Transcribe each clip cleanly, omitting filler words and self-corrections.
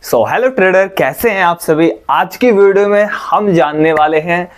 Hello trader, कैसे हैं आप सभी। आज की वीडियो में हम जानने वाले हैं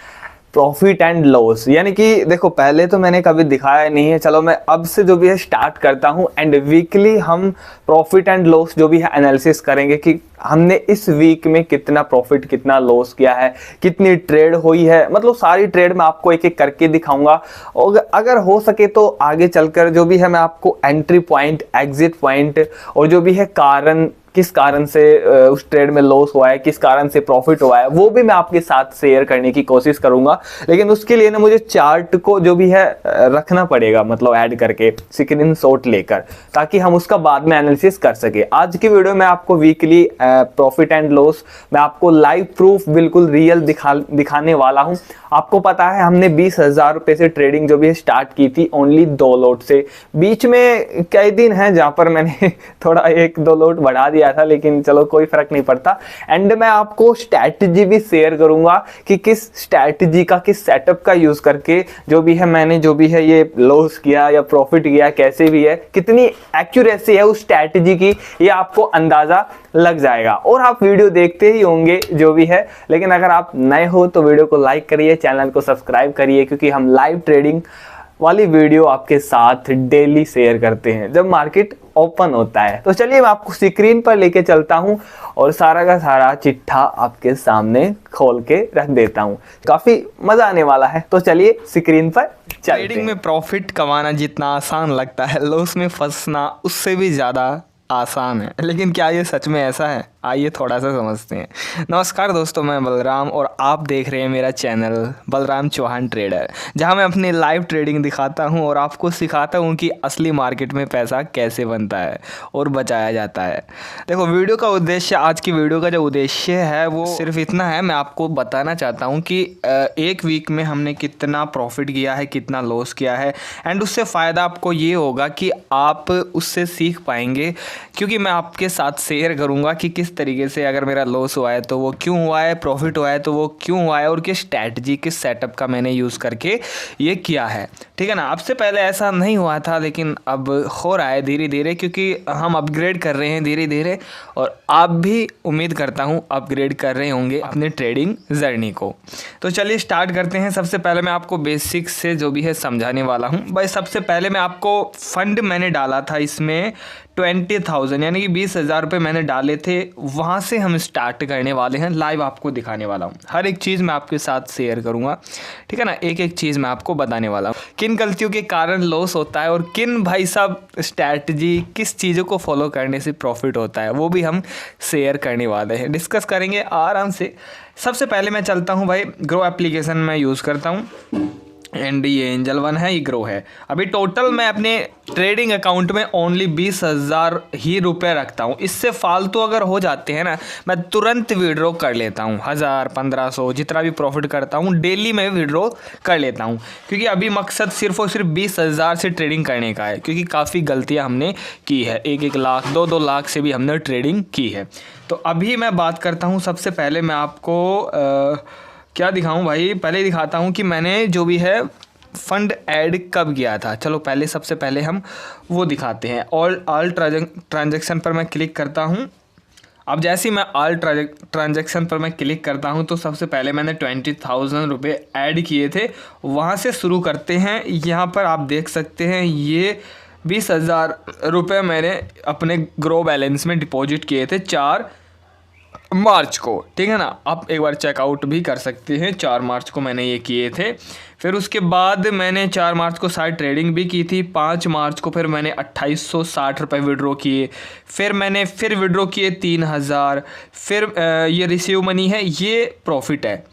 प्रॉफिट एंड लॉस। यानी कि देखो, पहले तो मैंने कभी दिखाया नहीं है, चलो मैं अब से जो भी है स्टार्ट करता हूं एंड वीकली हम प्रॉफिट एंड लॉस जो भी है एनालिसिस करेंगे कि हमने इस वीक में कितना प्रॉफिट कितना लॉस किया है, कितनी ट्रेड हुई है। मतलब सारी ट्रेड मैं आपको एक एक करके दिखाऊंगा और अगर हो सके तो आगे चलकर जो भी है मैं आपको एंट्री पॉइंट, एग्जिट पॉइंट और जो भी है कारण, किस कारण से उस ट्रेड में लॉस हुआ है, किस कारण से प्रॉफिट हुआ है, वो भी मैं आपके साथ शेयर करने की कोशिश करूंगा। लेकिन उसके लिए ना मुझे चार्ट को जो भी है रखना पड़ेगा, मतलब ऐड करके स्क्रीनशॉट लेकर, ताकि हम उसका बाद में एनालिसिस कर सके। आज की वीडियो में आपको वीकली प्रॉफिट एंड लॉस मैं आपको लाइव प्रूफ बिल्कुल रियल दिखाने वाला हूं। आपको पता है हमने 20,000 रुपए से ट्रेडिंग जो भी है स्टार्ट की थी ओनली 2 लोट से। बीच में कई दिन हैं जहां पर मैंने थोड़ा 1-2 लोट बढ़ा दिया था, लेकिन चलो कोई फर्क नहीं पड़ता। एंड मैं आपको स्ट्रैटेजी भी शेयर करूंगा कि किस स्ट्रैटेजी का, किस सेटअप का यूज करके जो भी है मैंने जो भी है ये लॉस किया या प्रॉफिट किया, कैसे भी है, कितनी एक्यूरेसी है उस स्ट्रैटेजी की, ये आपको अंदाजा लग जाएगा। और आप वीडियो देखते ही होंगे जो भी है, लेकिन अगर आप नए हो तो वीडियो को लाइक करिए, चैनल को सब्सक्राइब करिए, क्योंकि हम लाइव ट्रेडिंग वाली वीडियो आपके साथ डेली शेयर करते हैं जब मार्केट ओपन होता है। तो चलिए मैं आपको स्क्रीन पर लेके चलता हूं और सारा का सारा चिट्ठा आपके सामने खोल के रख देता हूं। काफी मजा आने वाला है, तो चलिए स्क्रीन पर चलते हैं। ट्रेडिंग में प्रॉफिट कमाना जितना आसान लगता है, लॉस में फंसना उससे भी ज़्यादा आसान है। लेकिन क्या ये सच में ऐसा है? आइए थोड़ा सा समझते हैं। नमस्कार दोस्तों, मैं बलराम और आप देख रहे हैं मेरा चैनल बलराम चौहान ट्रेडर, जहां मैं अपनी लाइव ट्रेडिंग दिखाता हूं और आपको सिखाता हूं कि असली मार्केट में पैसा कैसे बनता है और बचाया जाता है। देखो, वीडियो का उद्देश्य, आज की वीडियो का जो उद्देश्य है वो सिर्फ इतना है, मैं आपको बताना चाहता हूँ कि एक वीक में हमने कितना प्रॉफिट किया है, कितना लॉस किया है। एंड उससे फ़ायदा आपको ये होगा कि आप उससे सीख पाएंगे, क्योंकि मैं आपके साथ शेयर करूँगा कि किस तरीके से अगर मेरा लॉस हुआ है तो वो क्यों हुआ है, प्रॉफिट हुआ है तो वो क्यों हुआ है, और किस स्ट्रैटेजी, किस सेटअप का मैंने यूज़ करके ये किया है। ठीक है ना। अब से पहले ऐसा नहीं हुआ था, लेकिन अब हो रहा है धीरे धीरे, क्योंकि हम अपग्रेड कर रहे हैं धीरे धीरे, और आप भी उम्मीद करता हूँ अपग्रेड कर रहे होंगे अपने ट्रेडिंग जर्नी को। तो चलिए स्टार्ट करते हैं। सबसे पहले मैं आपको बेसिक्स से जो भी है समझाने वाला हूँ। भाई सबसे पहले मैं आपको फंड मैंने डाला था इसमें 20,000, यानी कि 20,000 रुपये मैंने डाले थे, वहाँ से हम स्टार्ट करने वाले हैं। लाइव आपको दिखाने वाला हूँ, हर एक चीज़ मैं आपके साथ शेयर करूँगा। ठीक है ना, एक एक चीज़ मैं आपको बताने वाला हूँ, किन गलतियों के कारण लॉस होता है और किन भाई साहब स्ट्रैटेजी, किस चीज़ों को फॉलो करने से प्रॉफिट होता है, वो भी हम शेयर करने वाले हैं, डिस्कस करेंगे आराम से। सबसे पहले मैं चलता हूँ भाई, ग्रो एप्लीकेशन मैं यूज़ करता हूँ एंड ये एंजल वन है, ये ग्रो है। अभी टोटल मैं अपने ट्रेडिंग अकाउंट में ओनली 20,000 ही रुपये रखता हूँ। इससे फालतू अगर हो जाते हैं ना, मैं तुरंत विड्रॉ कर लेता हूँ। 1,000, 1,500 जितना भी प्रॉफिट करता हूँ डेली में विड्रॉ कर लेता हूँ, क्योंकि अभी मकसद सिर्फ और सिर्फ 20,000 से ट्रेडिंग करने का है, क्योंकि काफ़ी गलतियाँ हमने की है। 1-1 लाख, 2-2 लाख से भी हमने ट्रेडिंग की है। तो अभी मैं बात करता हूँ, सबसे पहले मैं आपको क्या दिखाऊं भाई, पहले दिखाता हूं कि मैंने जो भी है फंड ऐड कब किया था। चलो पहले, सबसे पहले हम वो दिखाते हैं। ऑल ट्रांजैक्शन पर मैं क्लिक करता हूं। अब जैसे ही मैं ऑल ट्रांजैक्शन पर मैं क्लिक करता हूं तो सबसे पहले मैंने 20,000 रुपये ऐड किए थे, वहां से शुरू करते हैं। यहाँ पर आप देख सकते हैं ये 20,000 रुपये मैंने अपने ग्रो बैलेंस में डिपॉजिट किए थे 4 मार्च को। ठीक है ना, आप एक बार चेकआउट भी कर सकते हैं। 4 मार्च को मैंने ये किए थे। फिर उसके बाद मैंने 4 मार्च को सारी ट्रेडिंग भी की थी। 5 मार्च को फिर मैंने 2,860 रुपये विड्रॉ किए। फिर मैंने फिर विड्रॉ किए 3,000। फिर ये रिसीव मनी है, ये प्रॉफिट है,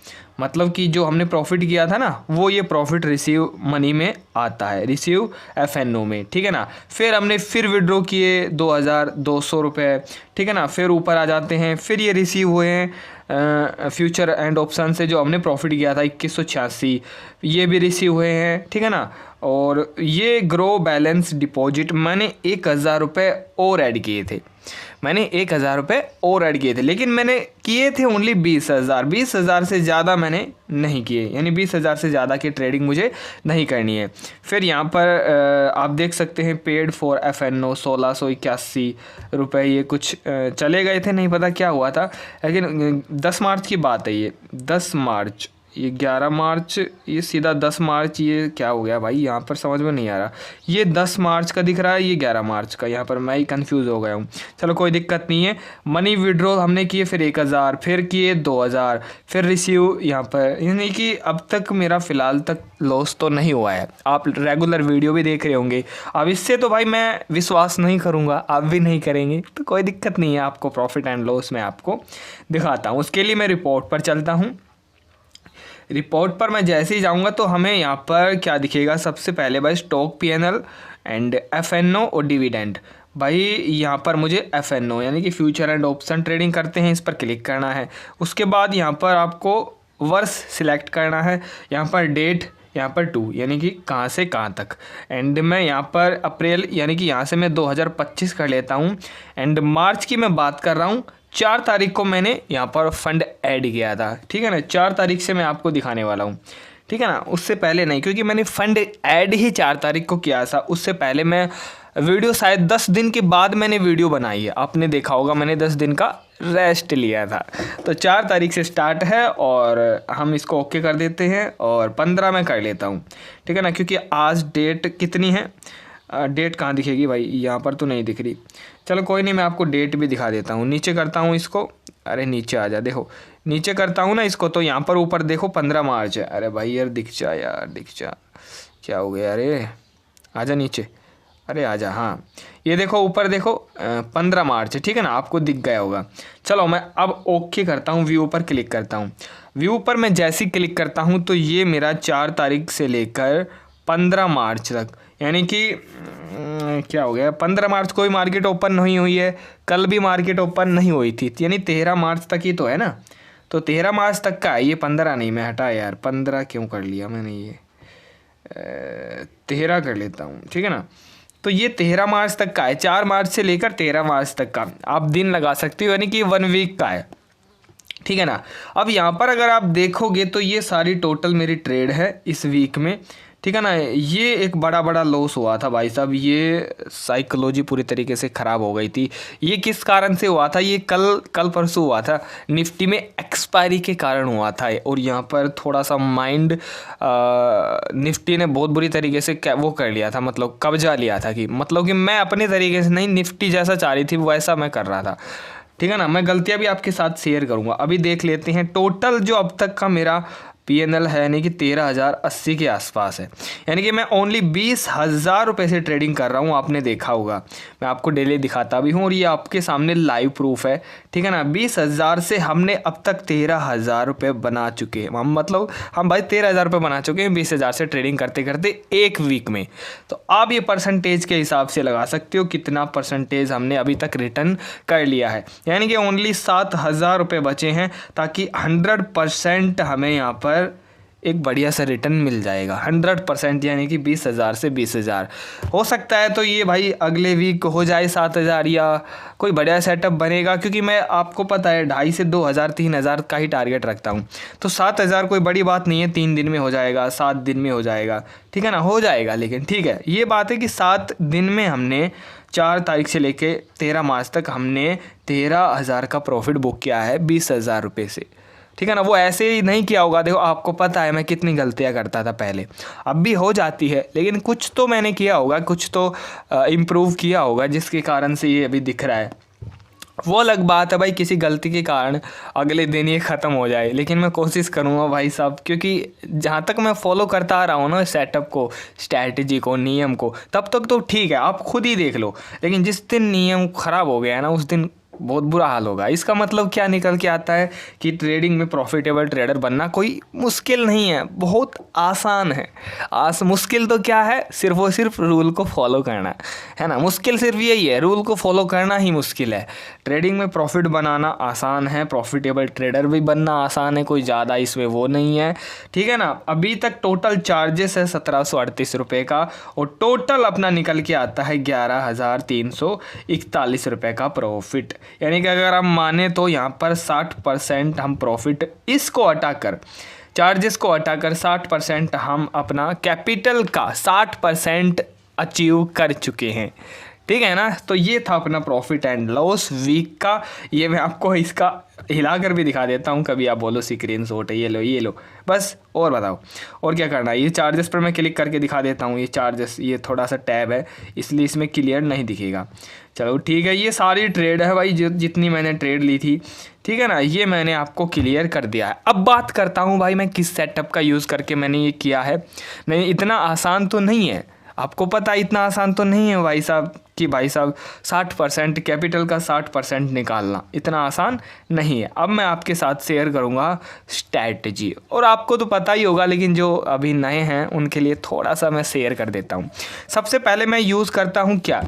मतलब कि जो हमने प्रॉफिट किया था ना, वो ये प्रॉफिट रिसीव मनी में आता है, रिसीव FNO में। ठीक है ना। फिर हमने फिर विड्रॉ किए 2,200 रुपये। ठीक है ना। फिर ऊपर आ जाते हैं, फिर ये रिसीव हुए हैं फ्यूचर एंड ऑप्शन से, जो हमने प्रॉफिट किया था 2,186, ये भी रिसीव हुए हैं। ठीक है ना। और ये ग्रो बैलेंस डिपॉजिट मैंने 1,000 रुपये और ऐड किए थे। मैंने 1,000 रुपये और ऐड किए थे, लेकिन मैंने किए थे ओनली 20,000 से ज़्यादा मैंने नहीं किए, यानी 20,000 से ज़्यादा की ट्रेडिंग मुझे नहीं करनी है। फिर यहाँ पर आप देख सकते हैं पेड फॉर FNO 1681 रुपये, ये कुछ चले गए थे, नहीं पता क्या हुआ था। लेकिन 10 मार्च की बात है, ये 10 मार्च, ये 11 मार्च, ये सीधा 10 मार्च, ये क्या हो गया भाई, यहाँ पर समझ में नहीं आ रहा। ये 10 मार्च का दिख रहा है, ये 11 मार्च का, यहाँ पर मैं ही कंफ्यूज हो गया हूँ। चलो कोई दिक्कत नहीं है। मनी विड्रॉ हमने किए, फिर 1,000, फिर किए 2,000, फिर रिसीव यहाँ पर, यानी कि अब तक मेरा फ़िलहाल तक लॉस तो नहीं हुआ है। आप रेगुलर वीडियो भी देख रहे होंगे। अब इससे तो भाई मैं विश्वास नहीं करूँगा, आप भी नहीं करेंगे, तो कोई दिक्कत नहीं है। आपको प्रॉफिट एंड लॉस मैं आपको दिखाता हूँ। उसके लिए मैं रिपोर्ट पर चलता हूँ। रिपोर्ट पर मैं जैसे ही जाऊंगा तो हमें यहाँ पर क्या दिखेगा, सबसे पहले भाई स्टॉक PNL एंड FNO और डिविडेंड। भाई यहाँ पर मुझे FNO यानी कि फ्यूचर एंड ऑप्शन ट्रेडिंग करते हैं, इस पर क्लिक करना है। उसके बाद यहाँ पर आपको वर्ष सिलेक्ट करना है, यहाँ पर डेट, यहाँ पर 2 यानी कि कहाँ से कहाँ तक, एंड मैं यहाँ पर अप्रैल यानी कि यहाँ से मैं 2025 कर लेता हूँ। एंड मार्च की मैं बात कर रहा हूँ, 4 तारीख को मैंने यहाँ पर फंड ऐड किया था, ठीक है ना। 4 तारीख से मैं आपको दिखाने वाला हूँ, ठीक है ना, उससे पहले नहीं, क्योंकि मैंने फंड ऐड ही 4 तारीख को किया था। उससे पहले मैं वीडियो शायद 10 दिन के बाद मैंने वीडियो बनाई है, आपने देखा होगा, मैंने 10 दिन का रेस्ट लिया था। तो 4 तारीख से स्टार्ट है और हम इसको ओके कर देते हैं और 15 में कर लेता हूँ, ठीक है ना, क्योंकि आज डेट कितनी है, डेट कहाँ दिखेगी भाई, यहाँ पर तो नहीं दिख रही। चलो कोई नहीं, मैं आपको डेट भी दिखा देता हूँ। नीचे करता हूँ इसको, अरे नीचे आ जा, देखो नीचे करता हूँ ना इसको, तो यहाँ पर ऊपर देखो 15 मार्च है। अरे भाई यार दिख जा, यार दिख जा, क्या हो गया, अरे आजा नीचे, अरे आजा, हाँ ये देखो ऊपर देखो 15 मार्च है, ठीक है ना, आपको दिख गया होगा। चलो मैं अब ओके करता हूँ, व्यू पर क्लिक करता हूँ। व्यू पर मैं जैसे ही क्लिक करता हूँ तो ये मेरा 4 तारीख से लेकर 15 मार्च तक, यानी कि क्या हो गया, 15 मार्च को ही मार्केट ओपन नहीं हुई है, कल भी मार्केट ओपन नहीं हुई थी, यानी 13 मार्च तक ही तो है ना। तो 13 मार्च तक का है ये, 15 नहीं, मैं हटा यार, 15 क्यों कर लिया मैंने, ये 13 कर लेता हूँ, ठीक है ना। तो ये 13 मार्च तक का है, 4 मार्च से लेकर 13 मार्च तक का आप दिन लगा सकते हो, यानी कि 1 वीक का है, ठीक है ना। अब यहाँ पर अगर आप देखोगे तो ये सारी टोटल मेरी ट्रेड है इस वीक में, ठीक है ना। ये एक बड़ा लॉस हुआ था भाई साहब, ये साइकोलॉजी पूरी तरीके से ख़राब हो गई थी। ये किस कारण से हुआ था, ये कल परसों हुआ था, निफ्टी में एक्सपायरी के कारण हुआ था। और यहाँ पर थोड़ा सा माइंड निफ्टी ने बहुत बुरी तरीके से वो कर लिया था, मतलब कब्जा लिया था, कि मतलब कि मैं अपने तरीके से नहीं, निफ्टी जैसा चाह रही थी वैसा मैं कर रहा था, ठीक है ना। मैं गलतियाँ भी आपके साथ शेयर करूँगा। अभी देख लेते हैं टोटल जो अब तक का मेरा PNL है, यानी कि 13,080 के आसपास है, यानी कि मैं ओनली 20,000 रुपये से ट्रेडिंग कर रहा हूँ, आपने देखा होगा, मैं आपको डेली दिखाता भी हूँ और ये आपके सामने लाइव प्रूफ है, ठीक है ना। 20,000 से हमने अब तक 13,000 रुपये बना चुके हैं, हम मतलब हम भाई 13,000 रुपये बना चुके हैं 20,000 से ट्रेडिंग करते करते एक वीक में। तो आप ये परसेंटेज के हिसाब से लगा सकते हो कितना परसेंटेज हमने अभी तक रिटर्न कर लिया है, यानी कि ओनली 7,000 रुपये बचे हैं, ताकि 100% हमें यहाँ पर एक बढ़िया सा रिटर्न मिल जाएगा। 100% यानी कि 20,000 से 20,000 हो सकता है तो ये भाई अगले वीक हो जाए 7,000 या कोई बढ़िया सेटअप बनेगा, क्योंकि मैं आपको पता है 2,500 से 2,000 3,000 का ही टारगेट रखता हूँ। तो 7,000 कोई बड़ी बात नहीं है, 3 दिन में हो जाएगा, 7 दिन में हो जाएगा, ठीक है ना, हो जाएगा। लेकिन ठीक है, ये बात है कि 7 दिन में हमने 4 तारीख से लेके 13 मार्च तक हमने 13,000 का प्रॉफिट बुक किया है 20,000 रुपये से, ठीक है ना। वो ऐसे ही नहीं किया होगा, देखो आपको पता है मैं कितनी गलतियां करता था पहले, अब भी हो जाती है, लेकिन कुछ तो मैंने किया होगा, कुछ तो इम्प्रूव किया होगा, जिसके कारण से ये अभी दिख रहा है। वो अलग बात है भाई, किसी गलती के कारण अगले दिन ये ख़त्म हो जाए, लेकिन मैं कोशिश करूँगा भाई साहब, क्योंकि जहाँ तक मैं फॉलो करता आ रहा हूँ ना सेटअप को, स्ट्रैटेजी को, नियम को, तब तक तो ठीक है, आप खुद ही देख लो। लेकिन जिस दिन नियम ख़राब हो गया है ना, उस दिन बहुत बुरा हाल होगा। इसका मतलब क्या निकल के आता है कि ट्रेडिंग में प्रॉफिटेबल ट्रेडर बनना कोई मुश्किल नहीं है, बहुत आसान है। मुश्किल तो क्या है, सिर्फ और सिर्फ रूल को फॉलो करना है ना। मुश्किल सिर्फ यही है, रूल को फॉलो करना ही मुश्किल है। ट्रेडिंग में प्रॉफिट बनाना आसान है, प्रॉफिटेबल ट्रेडर भी बनना आसान है, कोई ज़्यादा इसमें वो नहीं है, ठीक है ना। अभी तक टोटल चार्जेस है 1738 रुपये का, और टोटल अपना निकल के आता है 11,341 रुपये का प्रॉफिट। यानी कि अगर हम माने तो यहाँ पर 60% हम प्रॉफिट इसको हटाकर, चार्जेस को हटाकर 60% हम अपना कैपिटल का 60% अचीव कर चुके हैं, ठीक है ना। तो ये था अपना प्रॉफिट एंड लॉस वीक का। ये मैं आपको इसका हिलाकर भी दिखा देता हूँ, कभी आप बोलो स्क्रीनशॉट है, ये लो बस। और बताओ और क्या करना है। ये चार्जेस पर मैं क्लिक करके दिखा देता हूँ। ये चार्जेस, ये थोड़ा सा टैब है इसलिए इसमें क्लियर नहीं दिखेगा। चलो ठीक है, ये सारी ट्रेड है भाई जितनी मैंने ट्रेड ली थी, ठीक है ना, ये मैंने आपको क्लियर कर दिया है। अब बात करता हूँ भाई मैं किस सेटअप का यूज़ करके मैंने ये किया है। नहीं, इतना आसान तो नहीं है, आपको पता है इतना आसान तो नहीं है भाई साहब कि भाई साहब 60% कैपिटल का 60% निकालना इतना आसान नहीं है। अब मैं आपके साथ शेयर करूंगा स्ट्रैटेजी, और आपको तो पता ही होगा लेकिन जो अभी नए हैं उनके लिए थोड़ा सा मैं शेयर कर देता हूं। सबसे पहले मैं यूज़ करता हूं क्या,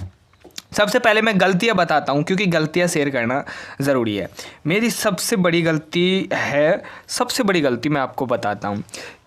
सबसे पहले मैं गलतियां बताता हूं क्योंकि गलतियां शेयर करना ज़रूरी है। मेरी सबसे बड़ी गलती है, सबसे बड़ी गलती मैं आपको बताता हूं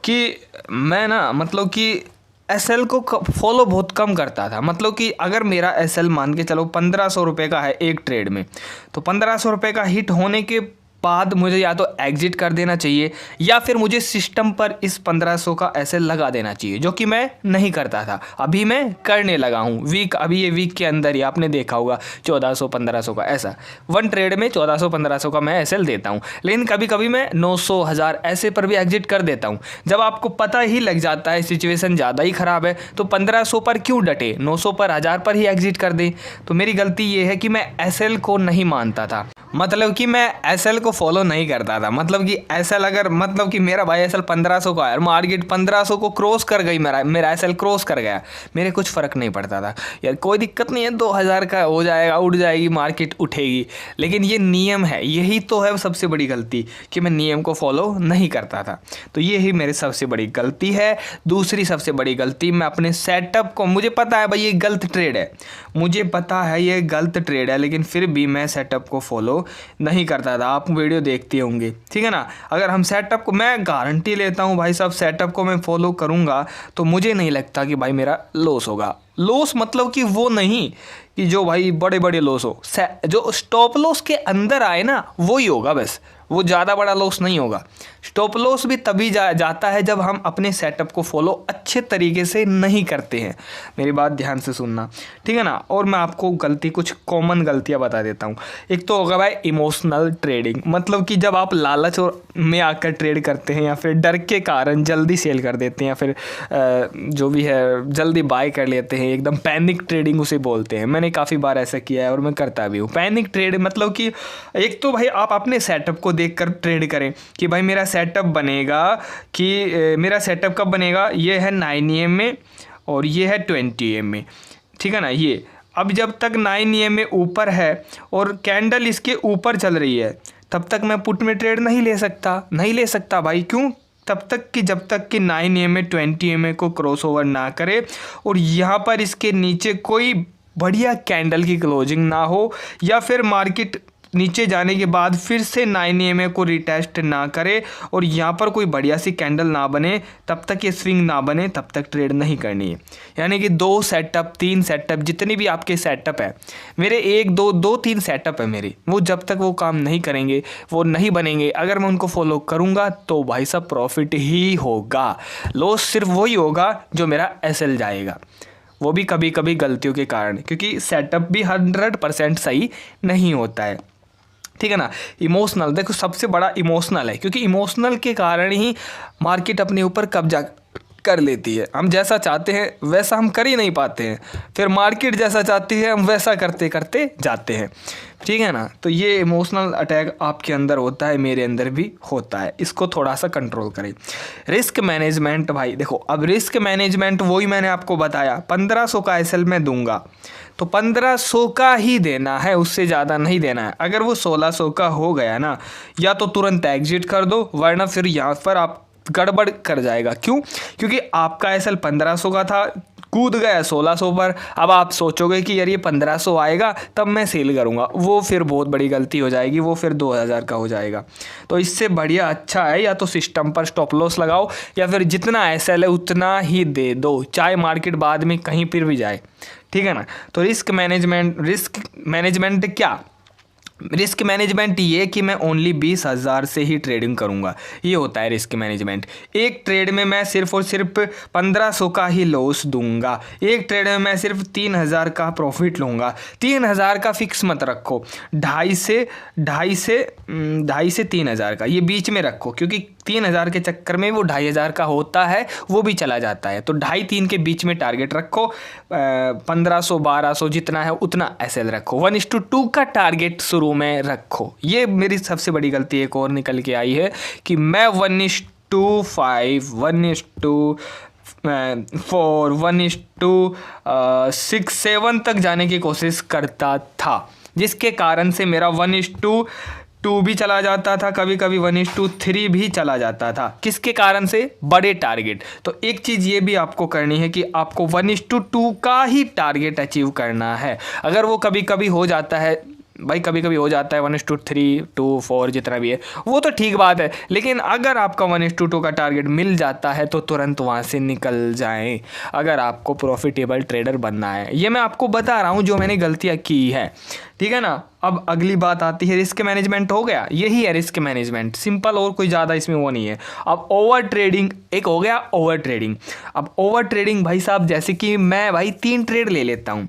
कि मैं ना मतलब कि एसएल को फॉलो बहुत कम करता था। मतलब कि अगर मेरा एसएल मान के चलो 1500 रुपये का है एक ट्रेड में, तो 1500 रुपये का हिट होने के बाद मुझे या तो एग्जिट कर देना चाहिए या फिर मुझे सिस्टम पर इस 1500 का एसएल लगा देना चाहिए, जो कि मैं नहीं करता था। अभी मैं करने लगा हूँ वीक, अभी ये वीक के अंदर ही आपने देखा होगा 1400 1500 का ऐसा वन ट्रेड में 1400 1500 का मैं एसएल देता हूँ। लेकिन कभी कभी मैं 900 1000 ऐसे पर भी एग्जिट कर देता हूँ। जब आपको पता ही लग जाता है सिचुएशन ज़्यादा ही ख़राब है तो 1500 पर क्यों डटे, 900 पर 1000 पर ही एग्जिट कर दें। तो मेरी गलती ये है कि मैं एसएल को नहीं मानता था, मतलब कि मैं एसएल को फॉलो नहीं करता था। मतलब कि एसएल अगर, मतलब कि मेरा भाई एसएल 1500 का है और मार्केट 1500 को क्रॉस कर गई, मेरा एसएल क्रॉस कर गया, मेरे कुछ फ़र्क नहीं पड़ता था यार, कोई दिक्कत नहीं है, 2000 का हो जाएगा, उठ जाएगी मार्केट, उठेगी। लेकिन ये नियम है, यही तो है सबसे बड़ी गलती कि मैं नियम को फॉलो नहीं करता था। तो ये ही मेरी सबसे बड़ी गलती है। दूसरी सबसे बड़ी गलती, मैं अपने सेटअप को, मुझे पता है भाई ये गलत ट्रेड है, मुझे पता है ये गलत ट्रेड है, लेकिन फिर भी मैं सेटअप को फॉलो नहीं करता था। आप वीडियो देखते होंगे, ठीक है ना। अगर हम सेटअप को, मैं गारंटी लेता हूँ भाई साहब, सेटअप को मैं फॉलो करूँगा तो मुझे नहीं लगता कि भाई मेरा लॉस होगा। लॉस मतलब कि वो नहीं कि जो भाई बड़े बड़े लॉस हो, जो स्टॉप लॉस के अंदर आए ना वही होगा बस, वो ज़्यादा बड़ा लॉस नहीं होगा। स्टॉप लॉस भी तभी जाता है जब हम अपने सेटअप को फॉलो अच्छे तरीके से नहीं करते हैं। मेरी बात ध्यान से सुनना, ठीक है ना। और मैं आपको कुछ कॉमन गलतियां बता देता हूँ। एक तो होगा भाई इमोशनल ट्रेडिंग, मतलब कि जब आप लालच में आकर ट्रेड करते हैं या फिर डर के कारण जल्दी सेल कर देते हैं या फिर जो भी है जल्दी बाय कर लेते हैं, एकदम पैनिक ट्रेडिंग उसे बोलते हैं। मैंने काफ़ी बार ऐसा किया है और मैं करता भी हूँ। पैनिक ट्रेड मतलब कि एक तो भाई आप अपने सेटअप को देखकर ट्रेड करें कि भाई मेरा सेटअप बनेगा, कि मेरा सेटअप कब बनेगा, ये है 9 AM में और ये है 20 AM में, ठीक है ना। ये अब जब तक 9 AM में ऊपर है और कैंडल इसके ऊपर चल रही है तब तक मैं पुट में ट्रेड नहीं ले सकता भाई। क्यों? तब तक कि जब तक कि 9 AM में 20 AM को क्रॉस ओवर ना करे और यहाँ पर इसके नीचे कोई बढ़िया कैंडल की क्लोजिंग ना हो, या फिर मार्केट नीचे जाने के बाद फिर से 9 AM को रिटेस्ट ना करे और यहाँ पर कोई बढ़िया सी कैंडल ना बने, तब तक ये स्विंग ना बने, तब तक ट्रेड नहीं करनी है। यानी कि 2 सेटअप 3 सेटअप, जितनी भी आपके सेटअप है, मेरे 1 2 3 सेटअप है मेरे, वो जब तक वो काम नहीं करेंगे, वो नहीं बनेंगे, अगर मैं उनको फॉलो करूँगा तो भाई साहब प्रॉफिट ही होगा। लॉस सिर्फ वही होगा जो मेरा एसएल जाएगा, वो भी कभी कभी गलतियों के कारण, क्योंकि सेटअप भी 100% सही नहीं होता है, ठीक है ना। इमोशनल, देखो सबसे बड़ा इमोशनल है, क्योंकि इमोशनल के कारण ही मार्केट अपने ऊपर कब्जा कर लेती है। हम जैसा चाहते हैं वैसा हम कर ही नहीं पाते हैं, फिर मार्केट जैसा चाहती है हम वैसा करते करते जाते हैं, ठीक है ना। तो ये इमोशनल अटैक आपके अंदर होता है, मेरे अंदर भी होता है, इसको थोड़ा सा कंट्रोल करें। रिस्क मैनेजमेंट भाई देखो, अब रिस्क मैनेजमेंट वही मैंने आपको बताया, 1500 का एसएल मैं दूंगा तो 1500 का ही देना है, उससे ज़्यादा नहीं देना है। अगर वो 1600 का हो गया ना, या तो तुरंत एग्जिट कर दो, वरना फिर यहाँ पर आप गड़बड़ कर जाएगा। क्यों? क्योंकि आपका एसएल 1500 का था, कूद गया 1600 पर। अब आप सोचोगे कि यार ये 1500 आएगा तब मैं सेल करूंगा, वो फिर बहुत बड़ी गलती हो जाएगी, वो फिर 2000 का हो जाएगा। तो इससे बढ़िया अच्छा है या तो सिस्टम पर स्टॉप लॉस लगाओ, या फिर जितना एसएल है उतना ही दे दो, चाहे मार्केट बाद में कहीं पर भी जाए, ठीक है ना। तो रिस्क मैनेजमेंट क्या? रिस्क मैनेजमेंट ये कि मैं ओनली 20,000 से ही ट्रेडिंग करूंगा, ये होता है रिस्क मैनेजमेंट। एक ट्रेड में मैं सिर्फ और सिर्फ 1500 का ही लॉस दूंगा, एक ट्रेड में मैं सिर्फ 3000 का प्रॉफिट लूँगा। 3000 का फिक्स मत रखो, 2,500 से 3000 का ये बीच में रखो, क्योंकि 3000 के चक्कर में वो 2500 का होता है, वो भी चला जाता है। तो 2.5-3 के बीच में टारगेट रखो, 1500-1200 जितना है उतना एसएल रखो, 1:2 का टारगेट शुरू में रखो। ये मेरी सबसे बड़ी गलती एक और निकल के आई है कि मैं 1:5, 1:4, 1:6, 7 तक जाने की कोशिश करता था, जिसके कारण से मेरा 1:2 भी चला जाता था, कभी कभी 1:3 भी चला जाता था। किसके कारण से? बड़े टारगेट। तो एक चीज़ ये भी आपको करनी है कि आपको 1:2 का ही टारगेट अचीव करना है। अगर वो कभी कभी हो जाता है भाई, कभी कभी हो जाता है 1:3, 2, 4 जितना भी है, वो तो ठीक बात है, लेकिन अगर आपका 1:2 का टारगेट मिल जाता है तो तुरंत वहाँ से निकल जाएं, अगर आपको प्रॉफिटेबल ट्रेडर बनना है। ये मैं आपको बता रहा हूँ जो मैंने गलतियाँ की है, ठीक है ना। अब अगली बात आती है रिस्क मैनेजमेंट। हो गया, यही है रिस्क मैनेजमेंट, सिंपल, और कोई ज़्यादा इसमें वो नहीं है। अब ओवर ट्रेडिंग एक हो गया, ओवर ट्रेडिंग। अब ओवर ट्रेडिंग भाई साहब, जैसे कि मैं भाई 3 ट्रेड ले लेता हूँ,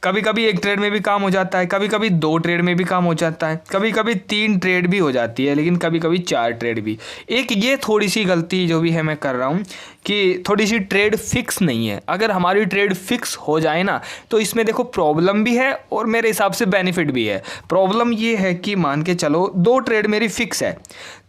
कभी कभी एक ट्रेड में भी काम हो जाता है, कभी कभी 2 ट्रेड में भी काम हो जाता है, कभी कभी 3 ट्रेड भी हो जाती है, लेकिन कभी कभी 4 ट्रेड भी। एक ये थोड़ी सी गलती जो भी है मैं कर रहा हूँ कि थोड़ी सी ट्रेड फिक्स नहीं है। अगर हमारी ट्रेड फिक्स हो जाए ना, तो इसमें देखो प्रॉब्लम भी है और मेरे हिसाब से बेनिफिट भी है। प्रॉब्लम ये है कि मान के चलो 2 ट्रेड मेरी फिक्स है,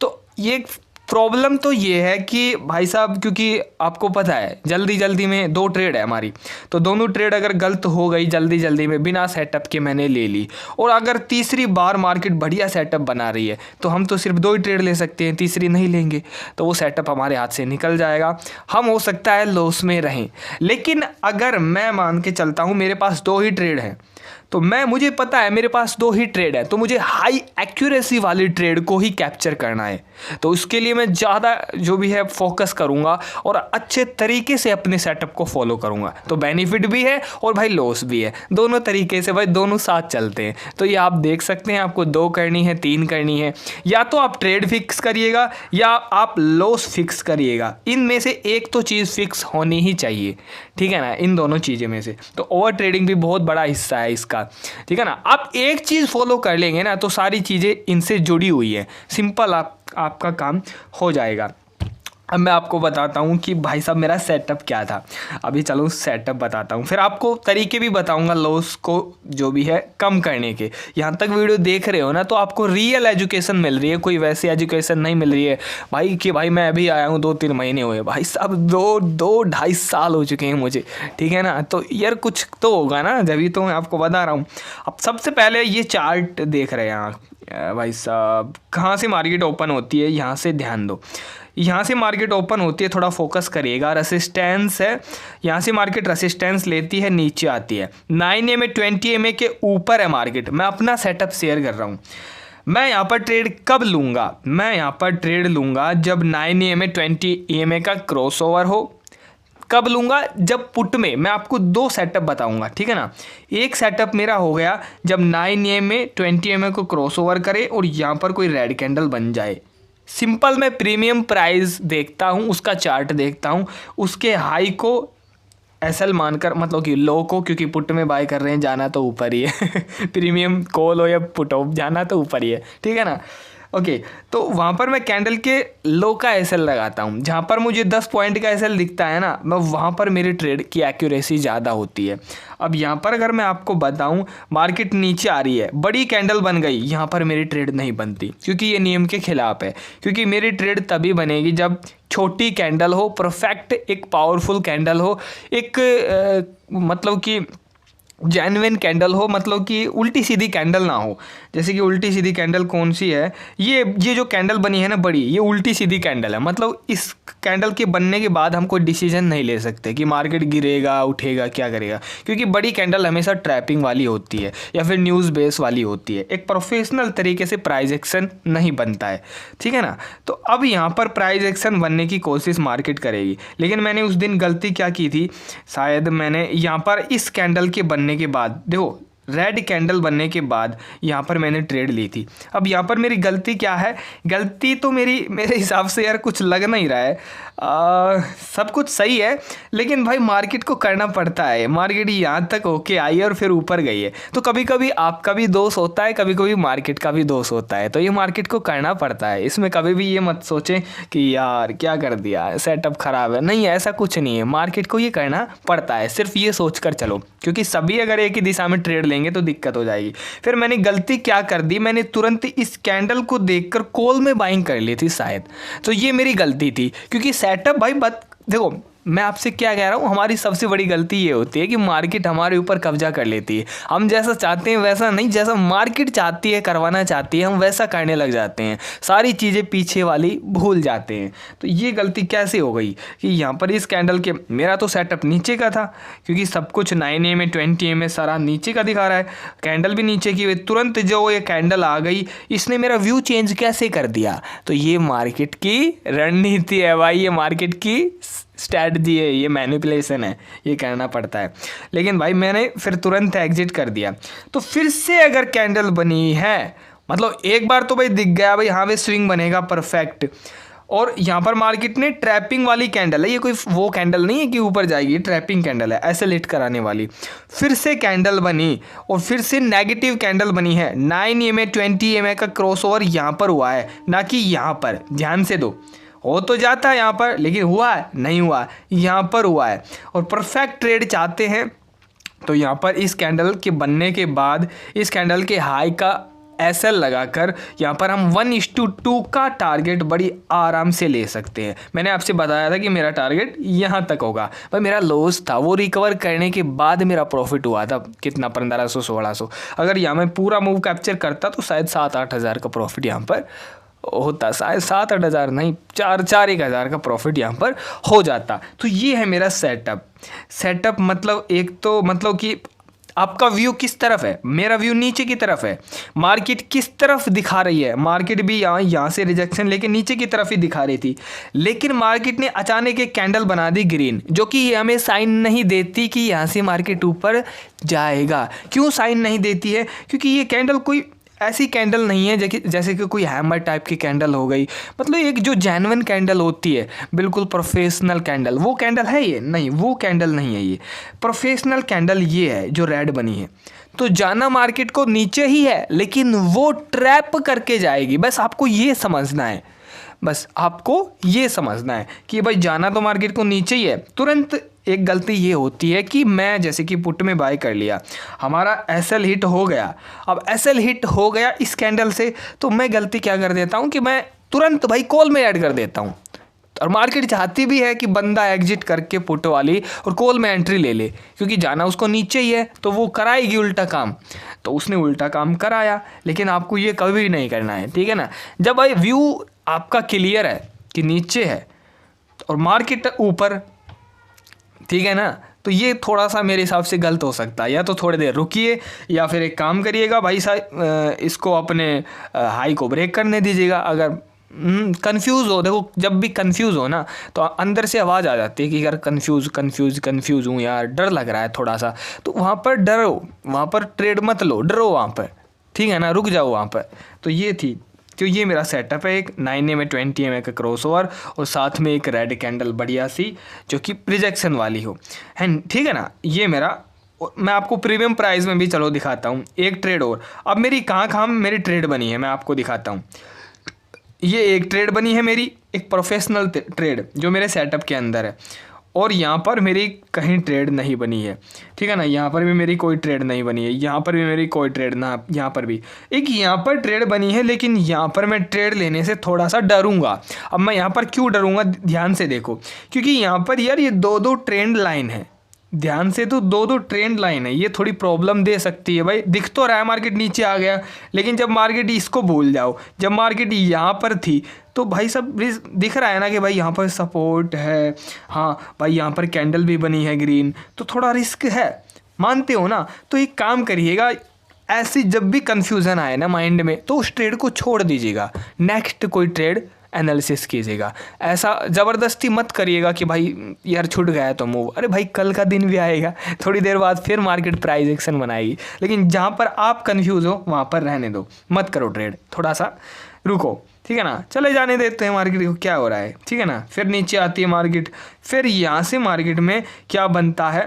तो ये प्रॉब्लम तो ये है कि भाई साहब, क्योंकि आपको पता है जल्दी जल्दी में 2 ट्रेड है हमारी, तो दोनों ट्रेड अगर गलत हो गई जल्दी जल्दी में बिना सेटअप के मैंने ले ली, और अगर तीसरी बार मार्केट बढ़िया सेटअप बना रही है तो हम तो सिर्फ 2 ही ट्रेड ले सकते हैं, तीसरी नहीं लेंगे, तो वो सेटअप हमारे हाथ से निकल जाएगा, हम हो सकता है लॉस में रहें। लेकिन अगर मैं मान के चलता हूँ मेरे पास 2 ही ट्रेड हैं, तो मुझे पता है मेरे पास 2 ही ट्रेड है, तो मुझे हाई एक्यूरेसी वाली ट्रेड को ही कैप्चर करना है। तो उसके लिए मैं ज़्यादा जो भी है फोकस करूँगा और अच्छे तरीके से अपने सेटअप को फॉलो करूँगा, तो बेनिफिट भी है और भाई लॉस भी है, दोनों तरीके से भाई दोनों साथ चलते हैं। तो ये आप देख सकते हैं, आपको 2 करनी है, 3 करनी है, या तो आप ट्रेड फिक्स करिएगा या आप लॉस फिक्स करिएगा, इनमें से एक तो चीज़ फिक्स होनी ही चाहिए, ठीक है ना, इन दोनों चीज़ों में से। तो ओवर ट्रेडिंग भी बहुत बड़ा हिस्सा है इसका, ठीक है ना। आप एक चीज़ फॉलो कर लेंगे ना तो सारी चीज़ें इनसे जुड़ी हुई है, सिंपल आपका काम हो जाएगा। अब मैं आपको बताता हूँ कि भाई साहब मेरा सेटअप क्या था। अभी चलो सेटअप बताता हूँ, फिर आपको तरीके भी बताऊँगा लॉस को जो भी है कम करने के। यहाँ तक वीडियो देख रहे हो ना तो आपको रियल एजुकेशन मिल रही है, कोई वैसी एजुकेशन नहीं मिल रही है भाई कि भाई मैं अभी आया हूँ 2-3 महीने हुए, भाई साहब 2-2.5 साल हो चुके हैं मुझे, ठीक है ना। तो यार कुछ तो होगा ना, जब तो मैं आपको बता रहा हूँ। अब सबसे पहले ये चार्ट देख रहे हैं आप भाई साहब, कहाँ से मार्केट ओपन होती है, यहाँ से ध्यान दो, यहाँ से मार्केट ओपन होती है, थोड़ा फोकस करिएगा। रेसिस्टेंस है, यहाँ से मार्केट रेसिस्टेंस लेती है, नीचे आती है, 9 EMA 20 EMA के ऊपर है मार्केट। मैं अपना सेटअप शेयर कर रहा हूँ। मैं यहाँ पर ट्रेड कब लूँगा? मैं यहाँ पर ट्रेड लूँगा जब 9 EMA 20 EMA का क्रॉसओवर हो। कब लूँगा? जब पुट में मैं आपको 2 सेटअप बताऊँगा, ठीक है ना। एक सेटअप मेरा हो गया जब 9 EMA 20 EMA को क्रॉसओवर करे और यहाँ पर कोई रेड कैंडल बन जाए। सिंपल मैं प्रीमियम प्राइस देखता हूँ, उसका चार्ट देखता हूँ, उसके हाई को एसएल मानकर, मतलब कि लो को, क्योंकि पुट में बाय कर रहे हैं, जाना तो ऊपर ही है प्रीमियम कॉल हो या पुट हो, जाना तो ऊपर ही है, ठीक है ना। ओके, तो वहाँ पर मैं कैंडल के लो का एसएल लगाता हूँ। जहाँ पर मुझे 10 पॉइंट का एसएल दिखता है ना, मैं वहाँ पर मेरी ट्रेड की एक्यूरेसी ज़्यादा होती है। अब यहाँ पर अगर मैं आपको बताऊँ, मार्केट नीचे आ रही है, बड़ी कैंडल बन गई, यहाँ पर मेरी ट्रेड नहीं बनती, क्योंकि ये नियम के खिलाफ है। क्योंकि मेरी ट्रेड तभी बनेगी जब छोटी कैंडल हो, परफेक्ट एक पावरफुल कैंडल हो, एक मतलब कि जेन्युइन कैंडल हो, मतलब कि उल्टी सीधी कैंडल ना हो। जैसे कि उल्टी सीधी कैंडल कौन सी है, ये जो कैंडल बनी है ना बड़ी, ये उल्टी सीधी कैंडल है। मतलब इस कैंडल के बनने के बाद हम कोई डिसीजन नहीं ले सकते कि मार्केट गिरेगा उठेगा क्या करेगा, क्योंकि बड़ी कैंडल हमेशा ट्रैपिंग वाली होती है या फिर न्यूज़ बेस वाली होती है। एक प्रोफेशनल तरीके से प्राइस एक्शन नहीं बनता है, ठीक है ना। तो अब यहाँ पर प्राइस एक्शन बनने की कोशिश मार्केट करेगी, लेकिन मैंने उस दिन गलती क्या की थी, शायद मैंने यहाँ पर इस कैंडल के बनने के बाद, देखो रेड कैंडल बनने के बाद यहाँ पर मैंने ट्रेड ली थी। अब यहाँ पर मेरी गलती क्या है, गलती तो मेरे हिसाब से यार कुछ लग नहीं रहा है, सब कुछ सही है, लेकिन भाई मार्केट को करना पड़ता है। मार्केट यहाँ तक होके आई है और फिर ऊपर गई है, तो कभी कभी आपका भी दोष होता है, कभी कभी मार्केट का भी दोष होता है। तो ये मार्केट को करना पड़ता है, इसमें कभी भी ये मत सोचें कि यार क्या कर दिया, सेटअप खराब है। नहीं, ऐसा कुछ नहीं है, मार्केट को ये करना पड़ता है, सिर्फ ये सोच कर चलो, क्योंकि सभी अगर एक ही दिशा में ट्रेड लेंगे तो दिक्कत हो जाएगी। फिर मैंने गलती क्या कर दी, मैंने तुरंत इस कैंडल को देखकर कॉल में बाइंग कर ली थी शायद, तो ये मेरी गलती थी। क्योंकि सेटअप भाई देखो मैं आपसे क्या कह रहा हूँ, हमारी सबसे बड़ी गलती ये होती है कि मार्केट हमारे ऊपर कब्जा कर लेती है। हम जैसा चाहते हैं वैसा नहीं, जैसा मार्केट चाहती है करवाना चाहती है हम वैसा करने लग जाते हैं, सारी चीज़ें पीछे वाली भूल जाते हैं। तो ये गलती कैसे हो गई कि यहाँ पर इस कैंडल के, मेरा तो सेटअप नीचे का था, क्योंकि सब कुछ 9 में 20 में सारा नीचे का दिखा रहा है, कैंडल भी नीचे की हुई। तुरंत जो ये कैंडल आ गई, इसने मेरा व्यू चेंज कैसे कर दिया। तो ये मार्केट की रणनीति है भाई, ये मार्केट की स्ट्रैटेजी है, ये मैनिपुलेशन है, ये करना पड़ता है। लेकिन भाई मैंने फिर तुरंत एग्जिट कर दिया। तो फिर से अगर कैंडल बनी है, मतलब एक बार तो भाई दिख गया भाई हाँ भाई स्विंग बनेगा परफेक्ट, और यहाँ पर मार्केट ने ट्रैपिंग वाली कैंडल है, ये कोई वो कैंडल नहीं है कि ऊपर जाएगी, ट्रैपिंग कैंडल है ऐसे लेट कराने वाली। फिर से कैंडल बनी और फिर से नेगेटिव कैंडल बनी है। 9 EMA 20 EMA का क्रॉसओवर यहाँ पर हुआ है, ना कि यहाँ पर। ध्यान से दो, हो तो जाता है यहाँ पर, लेकिन हुआ है नहीं हुआ, यहाँ पर हुआ है। और परफेक्ट ट्रेड चाहते हैं तो यहाँ पर इस कैंडल के बनने के बाद इस कैंडल के हाई का SL लगाकर यहाँ पर हम 1:2 का टारगेट बड़ी आराम से ले सकते हैं। मैंने आपसे बताया था कि मेरा टारगेट यहाँ तक होगा, भाई मेरा लॉस था, वो रिकवर करने के बाद मेरा प्रॉफिट हुआ था कितना, 1500-1600। अगर यहाँ मैं पूरा मूव कैप्चर करता तो शायद 7-8 हज़ार का प्रॉफिट यहाँ पर होता, शायद 7-8 हज़ार नहीं, 4-1 हज़ार का प्रॉफिट यहाँ पर हो जाता। तो ये है मेरा सेटअप मतलब एक तो मतलब कि आपका व्यू किस तरफ है, मेरा व्यू नीचे की तरफ है। मार्केट किस तरफ दिखा रही है, मार्केट भी यहाँ से रिजेक्शन लेके नीचे की तरफ ही दिखा रही थी, लेकिन मार्केट ने अचानक एक कैंडल बना दी ग्रीन, जो कि हमें साइन नहीं देती कि यहाँ से मार्केट ऊपर जाएगा। क्यों साइन नहीं देती है, क्योंकि ये कैंडल कोई ऐसी कैंडल नहीं है जैसे कि कोई हैमर टाइप की कैंडल हो गई। मतलब एक जो जेन्युइन कैंडल होती है, बिल्कुल प्रोफेशनल कैंडल, वो कैंडल है ये नहीं, वो कैंडल नहीं है ये। प्रोफेशनल कैंडल ये है जो रेड बनी है। तो जाना मार्केट को नीचे ही है, लेकिन वो ट्रैप करके जाएगी, बस आपको ये समझना है, बस आपको ये समझना है कि भाई जाना तो मार्केट को नीचे ही है। तुरंत एक गलती ये होती है कि मैं जैसे कि पुट में बाय कर लिया, हमारा SL हिट हो गया। अब SL हिट हो गया इस कैंडल से, तो मैं गलती क्या कर देता हूँ कि मैं तुरंत भाई कॉल में ऐड कर देता हूँ। और मार्केट चाहती भी है कि बंदा एग्जिट करके पुट वाली और कॉल में एंट्री ले ले, क्योंकि जाना उसको नीचे ही है, तो वो कराएगी उल्टा काम। तो उसने उल्टा काम कराया, लेकिन आपको ये कभी नहीं करना है, ठीक है ना। जब भाई व्यू आपका क्लियर है कि नीचे है और मार्केट ऊपर, ठीक है ना, तो ये थोड़ा सा मेरे हिसाब से गलत हो सकता है। या तो थोड़ी देर रुकिए, या फिर एक काम करिएगा भाई साहब, इसको अपने हाई को ब्रेक करने दीजिएगा। अगर कंफ्यूज हो, देखो जब भी कंफ्यूज हो ना तो अंदर से आवाज़ आ जाती है कि यार कंफ्यूज हूँ यार, डर लग रहा है थोड़ा सा, तो वहाँ पर डरो, वहाँ पर ट्रेड मत लो, डरो वहाँ पर, ठीक है ना, रुक जाओ वहाँ पर। तो ये थी, तो ये मेरा सेटअप है, एक 9 में 20 में का क्रॉसओवर और साथ में एक रेड कैंडल बढ़िया सी जो कि रिजेक्शन वाली हो, है, ठीक है ना। ये मेरा, मैं आपको प्रीमियम प्राइस में भी चलो दिखाता हूँ एक ट्रेड और। अब मेरी कहाँ मेरी ट्रेड बनी है मैं आपको दिखाता हूँ। ये एक ट्रेड बनी है मेरी, एक प्रोफेशनल ट्रेड जो मेरे सेटअप के अंदर है, और यहाँ पर मेरी कहीं ट्रेड नहीं बनी है, ठीक है ना। यहाँ पर भी मेरी कोई ट्रेड नहीं बनी है, यहाँ पर भी मेरी कोई ट्रेड ना, यहाँ पर भी एक यहाँ पर ट्रेड बनी है, लेकिन यहाँ पर मैं ट्रेड लेने से थोड़ा सा डरूंगा। अब मैं यहाँ पर क्यों डरूंगा, ध्यान से देखो, क्योंकि यहाँ पर यार ये 2-2 ट्रेंड लाइन है, ध्यान से तो दो दो ट्रेंड लाइन है, ये थोड़ी प्रॉब्लम दे सकती है भाई। दिख तो रहा है मार्केट नीचे आ गया, लेकिन जब मार्केट इसको भूल जाओ, जब मार्केट यहाँ पर थी तो भाई सब दिख रहा है ना कि भाई यहाँ पर सपोर्ट है, हाँ भाई यहाँ पर कैंडल भी बनी है ग्रीन, तो थोड़ा रिस्क है, मानते हो ना। तो एक काम करिएगा, ऐसी जब भी कंफ्यूजन आए ना माइंड में तो उस ट्रेड को छोड़ दीजिएगा, नेक्स्ट कोई ट्रेड एनालिसिस कीजिएगा। ऐसा ज़बरदस्ती मत करिएगा कि भाई यार छूट गया तो मूव, अरे भाई कल का दिन भी आएगा, थोड़ी देर बाद फिर मार्केट प्राइस एक्शन बनाएगी। लेकिन जहाँ पर आप कंफ्यूज हो वहाँ पर रहने दो, मत करो ट्रेड, थोड़ा सा रुको, ठीक है ना। चले जाने देते हैं मार्केट को, क्या हो रहा है, ठीक है ना। फिर नीचे आती है मार्केट, फिर यहाँ से मार्केट में क्या बनता है,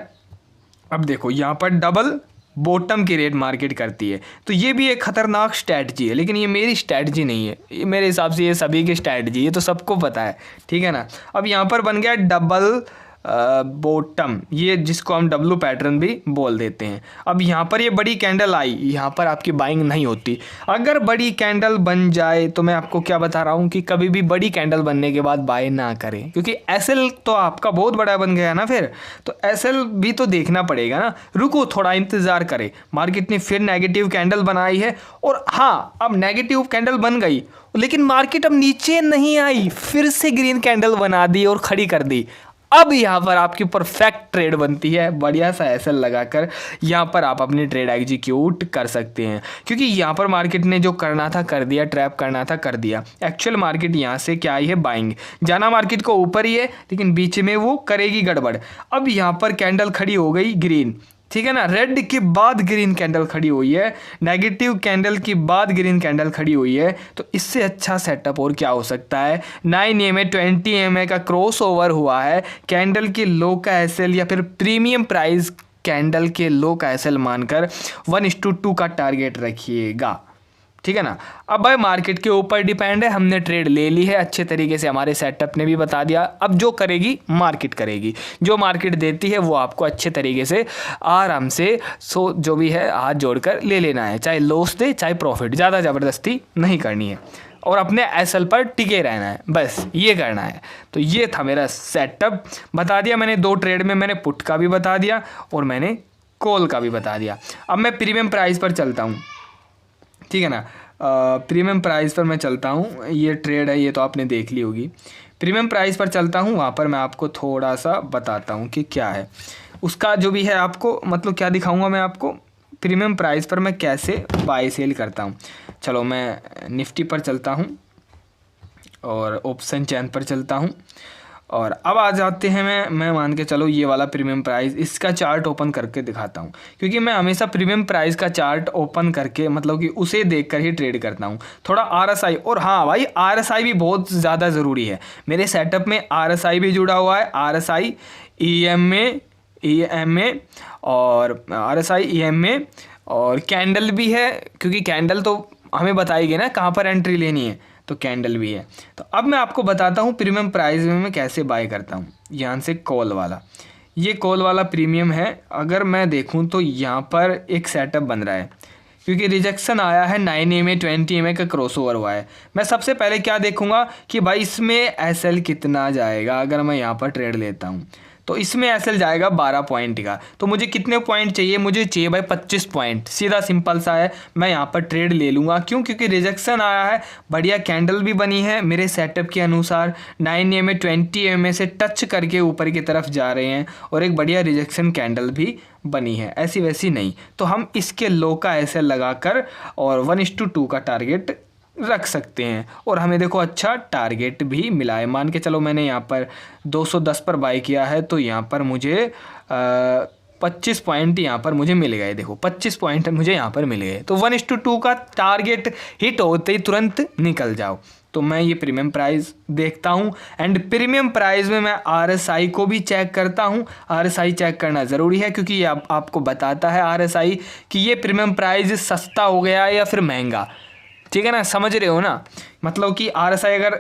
अब देखो यहाँ पर डबल बॉटम की रेट मार्केट करती है, तो ये भी एक खतरनाक स्ट्रैटेजी है, लेकिन ये मेरी स्ट्रैटेजी नहीं है, ये मेरे हिसाब से ये सभी की स्ट्रैटेजी, ये तो सबको पता है, ठीक है ना। अब यहाँ पर बन गया डबल बॉटम, ये जिसको हम डब्लू पैटर्न भी बोल देते हैं। अब यहाँ पर ये बड़ी कैंडल आई, यहाँ पर आपकी बाइंग नहीं होती। अगर बड़ी कैंडल बन जाए तो मैं आपको क्या बता रहा हूँ कि कभी भी बड़ी कैंडल बनने के बाद बाय ना करें, क्योंकि एसएल तो आपका बहुत बड़ा बन गया ना, फिर तो एसएल भी तो देखना पड़ेगा ना। रुको, थोड़ा इंतज़ार करें, मार्केट ने फिर नेगेटिव कैंडल बनाई है, और हाँ अब नेगेटिव कैंडल बन गई, लेकिन मार्केट अब नीचे नहीं आई, फिर से ग्रीन कैंडल बना दी और खड़ी कर दी। अब यहाँ पर आपकी परफेक्ट ट्रेड बनती है, बढ़िया सा एसएल लगाकर यहाँ पर आप अपनी ट्रेड एग्जीक्यूट कर सकते हैं, क्योंकि यहाँ पर मार्केट ने जो करना था कर दिया, ट्रैप करना था कर दिया। एक्चुअल मार्केट यहाँ से क्या आई है, बाइंग जाना मार्केट को ऊपर ही है, लेकिन बीच में वो करेगी गड़बड़। अब यहाँ पर कैंडल खड़ी हो गई ग्रीन, ठीक है ना, रेड के बाद ग्रीन कैंडल खड़ी हुई है, नेगेटिव कैंडल के बाद ग्रीन कैंडल खड़ी हुई है, तो इससे अच्छा सेटअप और क्या हो सकता है। 9 EMA 20 EMA का क्रॉस ओवर हुआ है, कैंडल के लो का एसएल या फिर प्रीमियम प्राइस कैंडल के लो का एसएल मानकर 1:2 का टारगेट रखिएगा, ठीक है ना। अब भाई मार्केट के ऊपर डिपेंड है, हमने ट्रेड ले ली है अच्छे तरीके से, हमारे सेटअप ने भी बता दिया, अब जो करेगी मार्केट करेगी, जो मार्केट देती है वो आपको अच्छे तरीके से आराम से जो भी है हाथ जोड़कर ले लेना है, चाहे लॉस दे चाहे प्रॉफिट, ज़्यादा ज़बरदस्ती नहीं करनी है, और अपने एसएल पर टिके रहना है, बस ये करना है। तो ये था मेरा सेटअप, बता दिया मैंने 2 ट्रेड में, मैंने पुट का भी बता दिया और मैंने कॉल का भी बता दिया। अब मैं प्रीमियम प्राइस पर चलता हूँ, ठीक है ना। प्रीमियम प्राइस पर मैं चलता हूँ, ये ट्रेड है, ये तो आपने देख ली होगी। प्रीमियम प्राइस पर चलता हूँ, वहाँ पर मैं आपको थोड़ा सा बताता हूँ कि क्या है उसका जो भी है, आपको मतलब क्या दिखाऊंगा मैं आपको, प्रीमियम प्राइस पर मैं कैसे बाय सेल करता हूँ। चलो मैं निफ्टी पर चलता हूँ और ऑप्शन चैन पर चलता हूँ, और अब आ जाते हैं मैं मान के चलो ये वाला प्रीमियम प्राइस, इसका चार्ट ओपन करके दिखाता हूँ, क्योंकि मैं हमेशा प्रीमियम प्राइस का चार्ट ओपन करके मतलब कि उसे देखकर ही ट्रेड करता हूँ। थोड़ा आरएसआई, और हाँ भाई आरएसआई भी बहुत ज़्यादा ज़रूरी है, मेरे सेटअप में आरएसआई भी जुड़ा हुआ है, आरएसआई EMA और आरएसआई EMA और कैंडल भी है, क्योंकि कैंडल तो हमें बताएगी ना कहाँ पर एंट्री लेनी है, तो कैंडल भी है। तो अब मैं आपको बताता हूँ प्रीमियम प्राइस में मैं कैसे बाय करता हूँ। यहाँ से कॉल वाला, ये कॉल वाला प्रीमियम है, अगर मैं देखूँ तो यहाँ पर एक सेटअप बन रहा है, क्योंकि रिजेक्शन आया है 9 EMA 20 EMA का क्रॉस ओवर हुआ है। मैं सबसे पहले क्या देखूँगा कि भाई इसमें एसएल कितना जाएगा, अगर मैं यहाँ पर ट्रेड लेता हूँ तो इसमें एसएल जाएगा 12 पॉइंट का, तो मुझे कितने पॉइंट चाहिए, मुझे चाहिए भाई 25 पॉइंट, सीधा सिंपल सा है, मैं यहाँ पर ट्रेड ले लूँगा। क्यों, क्योंकि रिजेक्शन आया है, बढ़िया कैंडल भी बनी है मेरे सेटअप के अनुसार, 9 EMA 20 EMA से टच करके ऊपर की तरफ जा रहे हैं, और एक बढ़िया रिजेक्शन कैंडल भी बनी है, ऐसी वैसी नहीं। तो हम इसके लो का एसएल लगाकर और 1:2 का टारगेट रख सकते हैं, और हमें देखो अच्छा टारगेट भी मिला है। मान के चलो मैंने यहाँ पर 210 पर बाय किया है, तो यहाँ पर मुझे 25 पॉइंट यहाँ पर मुझे मिल गए, देखो 25 पॉइंट मुझे यहाँ पर मिल गए। तो 1:2 का टारगेट हिट होते ही तुरंत निकल जाओ। तो मैं ये प्रीमियम प्राइस देखता हूँ, एंड प्रीमियम प्राइस में मैं आरएसआई को भी चेक करता हूँ। आरएसआई चेक करना ज़रूरी है, क्योंकि ये आपको बताता है आरएसआई कि ये प्रीमियम प्राइस सस्ता हो गया है या फिर महंगा, ठीक है ना, समझ रहे हो ना। मतलब कि आरएसआई अगर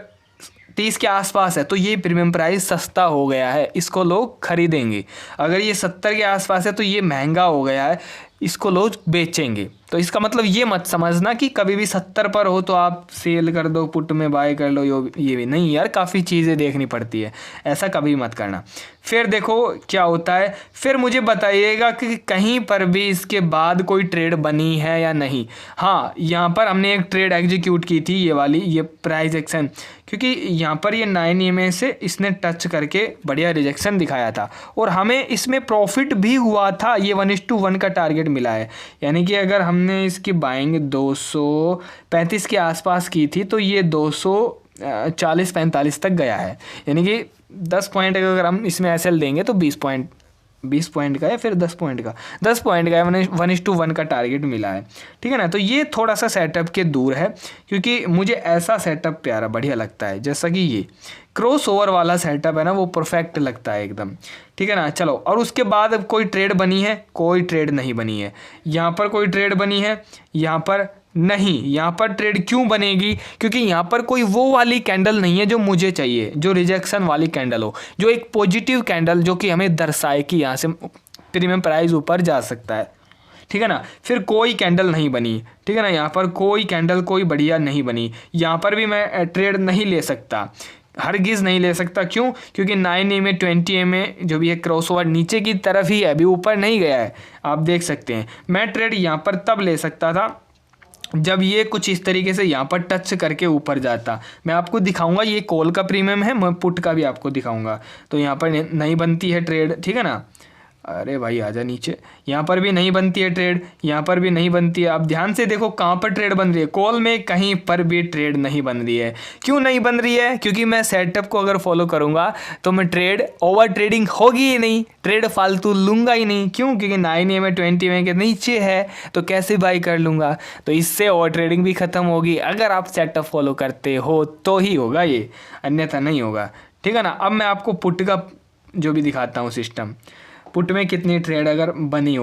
30 के आसपास है तो ये प्रीमियम प्राइस सस्ता हो गया है, इसको लोग खरीदेंगे। अगर ये 70 के आसपास है तो ये महंगा हो गया है, इसको लोग बेचेंगे। तो इसका मतलब ये मत समझना कि कभी भी 70 पर हो तो आप सेल कर दो, पुट में बाय कर लो, ये भी नहीं यार, काफ़ी चीज़ें देखनी पड़ती है, ऐसा कभी मत करना। फिर देखो क्या होता है, फिर मुझे बताइएगा कि कहीं पर भी इसके बाद कोई ट्रेड बनी है या नहीं। हाँ, यहाँ पर हमने एक ट्रेड एग्जीक्यूट की थी, ये वाली, ये प्राइस एक्शन, क्योंकि यहाँ पर ये 9 EMA से इसने टच करके बढ़िया रिजेक्शन दिखाया था और हमें इसमें प्रॉफिट भी हुआ था। ये 1:1 का टारगेट मिला है, यानी कि अगर हमने इसकी बाइंग 235 के आसपास की थी तो ये 240-45 तक गया है, यानी कि 10 पॉइंट का अगर हम इसमें एसएल देंगे तो 20 पॉइंट का है, फिर 10 पॉइंट का है, 1:1 का टारगेट मिला है, ठीक है ना। तो ये थोड़ा सा सेटअप के दूर है, क्योंकि मुझे ऐसा सेटअप प्यारा बढ़िया लगता है, जैसा कि ये क्रॉस ओवर वाला सेटअप है ना, वो परफेक्ट लगता है एकदम, ठीक है ना। चलो, और उसके बाद अब कोई ट्रेड बनी है? कोई ट्रेड नहीं बनी है। यहाँ पर कोई ट्रेड बनी है? यहाँ पर नहीं। यहाँ पर ट्रेड क्यों बनेगी? क्योंकि यहाँ पर कोई वो वाली कैंडल नहीं है जो मुझे चाहिए, जो रिजेक्शन वाली कैंडल हो, जो एक पॉजिटिव कैंडल जो कि हमें दर्शाए कि यहाँ से प्रीमियम प्राइस ऊपर जा सकता है, ठीक है ना। फिर कोई कैंडल नहीं बनी, ठीक है ना। यहाँ पर कोई कैंडल कोई बढ़िया नहीं बनी। यहाँ पर भी मैं ट्रेड नहीं ले सकता, हरगिज़ नहीं ले सकता। क्यों? क्योंकि 9 EMA 20 EMA जो भी है क्रॉसओवर नीचे की तरफ ही है, अभी ऊपर नहीं गया है, आप देख सकते हैं। मैं ट्रेड यहाँ पर तब ले सकता था जब ये कुछ इस तरीके से यहाँ पर टच करके ऊपर जाता। मैं आपको दिखाऊंगा, ये कॉल का प्रीमियम है, मैं पुट का भी आपको दिखाऊंगा। तो यहाँ पर नहीं बनती है ट्रेड, ठीक है ना। अरे भाई आजा नीचे। यहाँ पर भी नहीं बनती है ट्रेड, यहाँ पर भी नहीं बनती है। अब ध्यान से देखो कहाँ पर ट्रेड बन रही है। कॉल में कहीं पर भी ट्रेड नहीं बन रही है। क्यों नहीं बन रही है? क्योंकि मैं सेटअप को अगर फॉलो करूँगा तो मैं ट्रेड ओवर ट्रेडिंग होगी ही नहीं, ट्रेड फालतू लूँगा ही नहीं। क्यों? क्योंकि 9 EMA 20 EMA के नीचे है तो कैसे बाई कर लूँगा। तो इससे ओवर ट्रेडिंग भी ख़त्म होगी। अगर आप सेटअप फॉलो करते हो तो ही होगा ये, अन्यथा नहीं होगा, ठीक है ना। अब मैं आपको पुट का जो भी दिखाता हूँ सिस्टम, पुट में कितनी ट्रेड अगर बनी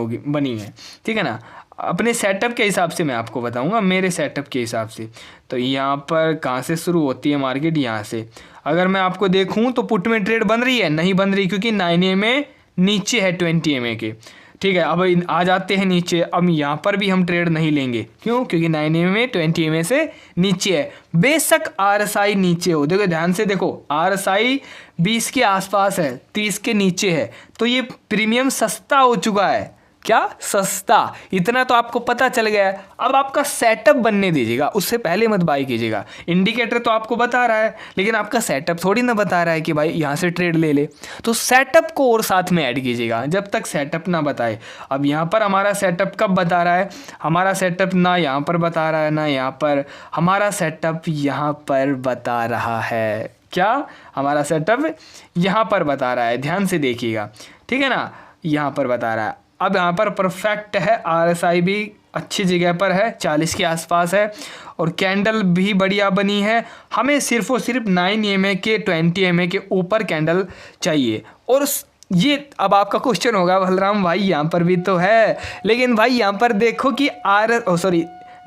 है, ठीक है ना। अपने सेटअप के हिसाब से मैं आपको बताऊंगा, मेरे सेटअप के हिसाब से। तो यहाँ पर कहाँ से शुरू होती है मार्केट? यहाँ से। अगर मैं आपको देखूँ तो पुट में ट्रेड बन रही है? नहीं बन रही, क्योंकि 9 EMA नीचे है 20 EMA के, ठीक है। अब आ जाते हैं नीचे। अब यहाँ पर भी हम ट्रेड नहीं लेंगे। क्यों? क्योंकि 9 EMA 20 EMA से नीचे है। बेशक RSI नीचे हो, देखो ध्यान से देखो, RSI 20 के आसपास है, 30 के नीचे है, तो ये प्रीमियम सस्ता हो चुका है। क्या? सस्ता। इतना तो आपको पता चल गया है। अब आपका सेटअप बनने दीजिएगा, उससे पहले मत बाई कीजिएगा। इंडिकेटर तो आपको बता रहा है, लेकिन आपका सेटअप थोड़ी ना बता रहा है कि भाई यहाँ से ट्रेड ले ले। तो सेटअप को और साथ में ऐड कीजिएगा जब तक सेटअप ना बताए। अब यहाँ पर हमारा सेटअप कब बता रहा है? हमारा सेटअप ना यहाँ पर बता रहा है ना यहाँ पर, हमारा सेटअप यहाँ पर बता रहा है। क्या? हमारा सेटअप यहाँ पर बता रहा है, ध्यान से देखिएगा, ठीक है ना। यहाँ पर बता रहा है। अब यहाँ पर परफेक्ट है, RSI भी अच्छी जगह पर है, 40 के आसपास है, और कैंडल भी बढ़िया बनी है। हमें सिर्फ और सिर्फ 9 EMA के 20 EMA के ऊपर कैंडल चाहिए। और ये अब आपका क्वेश्चन होगा, बलराम भाई यहाँ पर भी तो है, लेकिन भाई यहाँ पर देखो कि